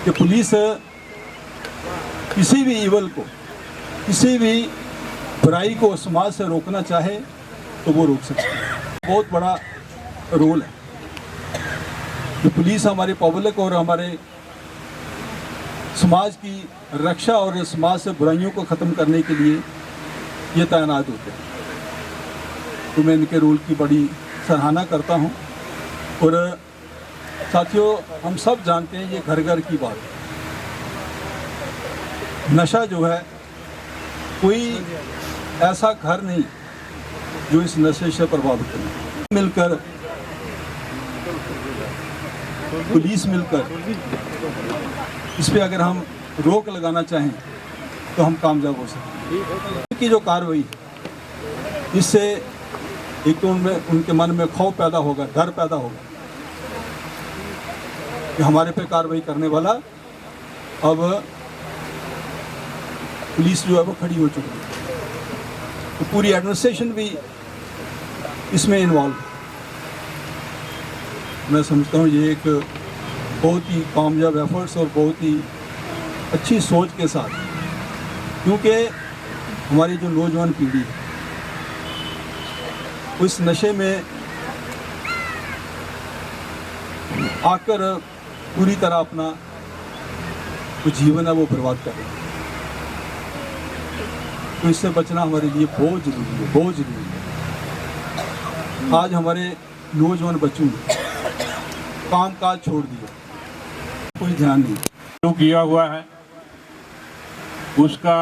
कि पुलिस किसी भी इवल को, किसी भी बुराई को समाज से रोकना चाहे तो वो रोक सकती है। बहुत बड़ा रोल है कि पुलिस हमारे पब्लिक और हमारे समाज की रक्षा और समाज से बुराइयों को ख़त्म करने के लिए ये तैनात होते हैं। तो मैं इनके रोल की बड़ी सराहना करता हूँ। और साथियों, हम सब जानते हैं ये घर घर की बात है। नशा जो है, कोई ऐसा घर नहीं जो इस नशे से प्रभावित नहीं। मिलकर, पुलिस मिलकर इस पे अगर हम रोक लगाना चाहें तो हम कामयाब हो सकते हैं। की जो कार्रवाई है, इससे एक तो उनके मन में खौफ पैदा होगा, डर पैदा होगा कि हमारे पे कार्रवाई करने वाला अब पुलिस जो है वो खड़ी हो चुकी है। तो पूरी एडमिनिस्ट्रेशन भी इसमें इन्वॉल्व है। मैं समझता हूँ ये एक बहुत ही कामयाब एफर्ट्स और बहुत ही अच्छी सोच के साथ, क्योंकि हमारी जो नौजवान पीढ़ी है उस नशे में आकर पूरी तरह अपना जो जीवन है वो बर्बाद कर रहे हैं। तो इससे बचना हमारे लिए बहुत ज़रूरी है, बहुत ज़रूरी है। आज हमारे नौजवान बच्चों ने काम काज छोड़ दिया, कोई ध्यान नहीं। जो किया हुआ है उसका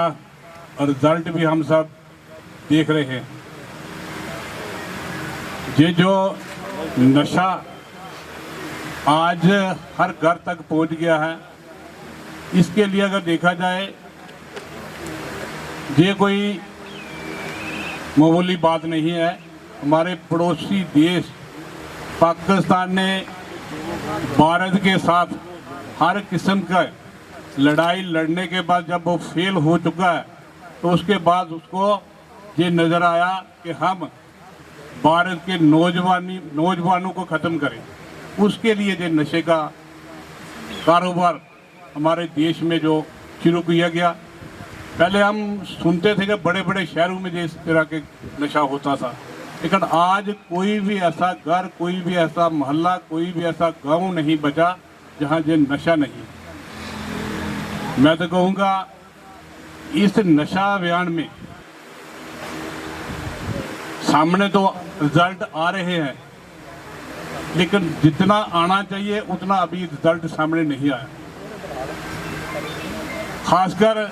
रिजल्ट भी हम सब देख रहे हैं। ये जो नशा आज हर घर तक पहुंच गया है, इसके लिए अगर देखा जाए ये कोई मामूली बात नहीं है। हमारे पड़ोसी देश पाकिस्तान ने भारत के साथ हर किस्म का लड़ाई लड़ने के बाद जब वो फेल हो चुका है, तो उसके बाद उसको ये नज़र आया कि हम भारत के नौजवानों को ख़त्म करें। उसके लिए जो नशे का कारोबार हमारे देश में जो शुरू किया गया, पहले हम सुनते थे कि बड़े बड़े शहरों में जिस तरह के नशा होता था, लेकिन आज कोई भी ऐसा घर, कोई भी ऐसा मोहल्ला, कोई भी ऐसा गांव नहीं बचा जहां ये नशा नहीं। मैं तो कहूँगा इस नशा अभियान में सामने तो रिजल्ट आ रहे हैं, लेकिन जितना आना चाहिए उतना अभी रिजल्ट सामने नहीं आया। खासकर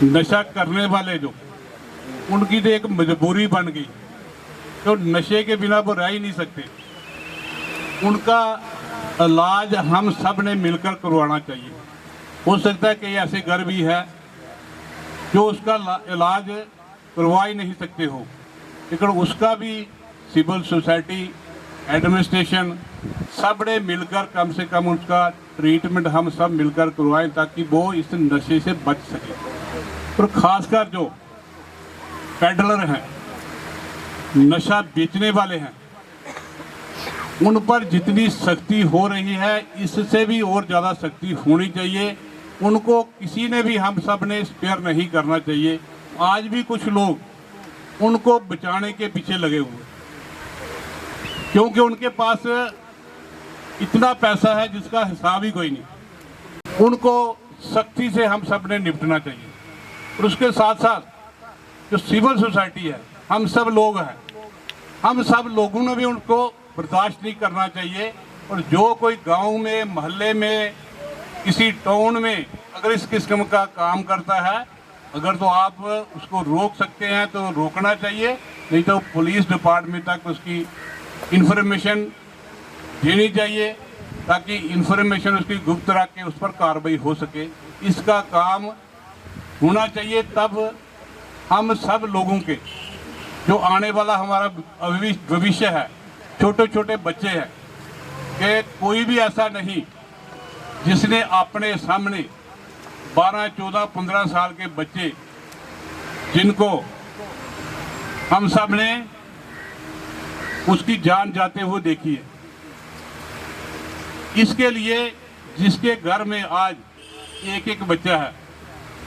नशा करने वाले जो, उनकी तो एक मजबूरी बन गई, तो नशे के बिना वो रह ही नहीं सकते। उनका इलाज हम सब ने मिलकर करवाना चाहिए। हो सकता है कि ऐसे घर भी है जो उसका इलाज करवा ही नहीं सकते हो, लेकिन उसका भी सिविल सोसाइटी, एडमिनिस्ट्रेशन सब ने मिलकर कम से कम उसका ट्रीटमेंट हम सब मिलकर करवाएं, ताकि वो इस नशे से बच सके। और ख़ासकर जो पेडलर हैं, नशा बेचने वाले हैं, उन पर जितनी सख्ती हो रही है इससे भी और ज़्यादा सख्ती होनी चाहिए। उनको किसी ने भी, हम सब ने स्पेयर नहीं करना चाहिए। आज भी कुछ लोग उनको बचाने के पीछे लगे हुए, क्योंकि उनके पास इतना पैसा है जिसका हिसाब ही कोई नहीं। उनको सख्ती से हम सब ने निपटना चाहिए। और उसके साथ साथ जो सिविल सोसाइटी है, हम सब लोग हैं, हम सब लोगों ने भी उनको बर्दाश्त नहीं करना चाहिए। और जो कोई गांव में, मोहल्ले में, किसी टाउन में अगर इस किस्म का काम करता है, अगर तो आप उसको रोक सकते हैं तो रोकना चाहिए, नहीं तो पुलिस डिपार्टमेंट तक उसकी इंफॉर्मेशन देनी चाहिए, ताकि इंफॉर्मेशन उसकी गुप्त रख के उस पर कार्रवाई हो सके। इसका काम होना चाहिए, तब हम सब लोगों के जो आने वाला हमारा भविष्य है, छोटे छोटे बच्चे हैं, कि कोई भी ऐसा नहीं जिसने अपने सामने 12, 14, 15 साल के बच्चे, जिनको हम सब ने उसकी जान जाते हुए देखी है। इसके लिए जिसके घर में आज एक एक बच्चा है,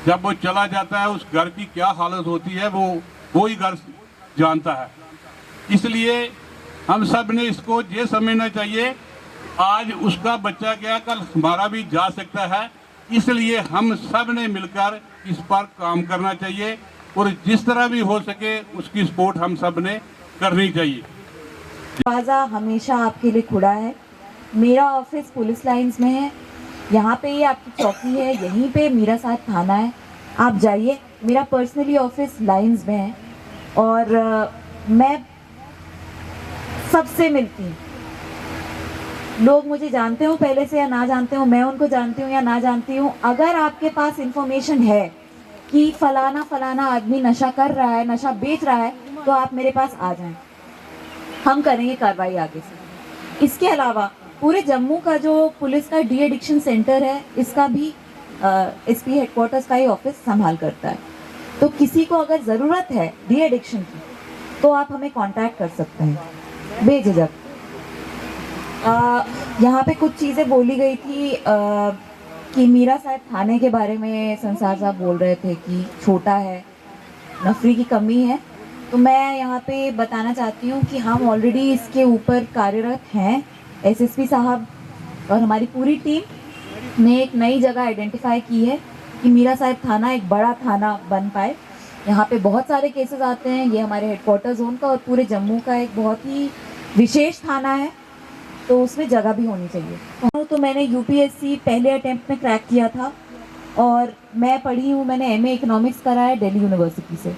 जब वो चला जाता है उस घर की क्या हालत होती है वो ही घर जानता है। इसलिए हम सब ने इसको ये समझना चाहिए, आज उसका बच्चा गया, कल हमारा भी जा सकता है। इसलिए हम सब ने मिलकर इस पर काम करना चाहिए और जिस तरह भी हो सके उसकी सपोर्ट हम सब ने करनी चाहिए। दरवाज़ा हमेशा आपके लिए खुला है। मेरा ऑफिस पुलिस लाइंस में है, यहाँ पे ये आपकी चौकी है, यहीं पे मीरा साहब थाना है। आप जाइए, मेरा पर्सनली ऑफिस लाइंस में है और मैं सबसे मिलती हूँ। लोग मुझे जानते हो पहले से या ना जानते हो, मैं उनको जानती हूँ या ना जानती हूँ, अगर आपके पास इंफॉर्मेशन है कि फलाना आदमी नशा कर रहा है, नशा बेच रहा है, तो आप मेरे पास आ जाएं, हम करेंगे कार्रवाई आगे से। इसके अलावा पूरे जम्मू का जो पुलिस का डी एडिक्शन सेंटर है, इसका भी एसपी हेडक्वार्टर्स का ही ऑफिस संभाल करता है। तो किसी को अगर ज़रूरत है डी एडिक्शन की तो आप हमें कांटेक्ट कर सकते हैं बेझिझक। यहाँ पे कुछ चीज़ें बोली गई थी कि मीरा साहब थाने के बारे में संसार साहब बोल रहे थे कि छोटा है, नफरी की कमी है। तो मैं यहाँ पे बताना चाहती हूँ कि हम ऑलरेडी इसके ऊपर कार्यरत हैं। एसएसपी साहब और हमारी पूरी टीम ने एक नई जगह आइडेंटिफाई की है कि मीरा साहब थाना एक बड़ा थाना बन पाए। यहाँ पे बहुत सारे केसेस आते हैं, ये हमारे हेडक्वार्टर जोन का और पूरे जम्मू का एक बहुत ही विशेष थाना है, तो उसमें जगह भी होनी चाहिए। तो मैंने यूपीएससी पहले अटेम्प्ट में क्रैक किया था और मैं पढ़ी हूँ, मैंने एमए इकोनॉमिक्स करा है दिल्ली यूनिवर्सिटी से।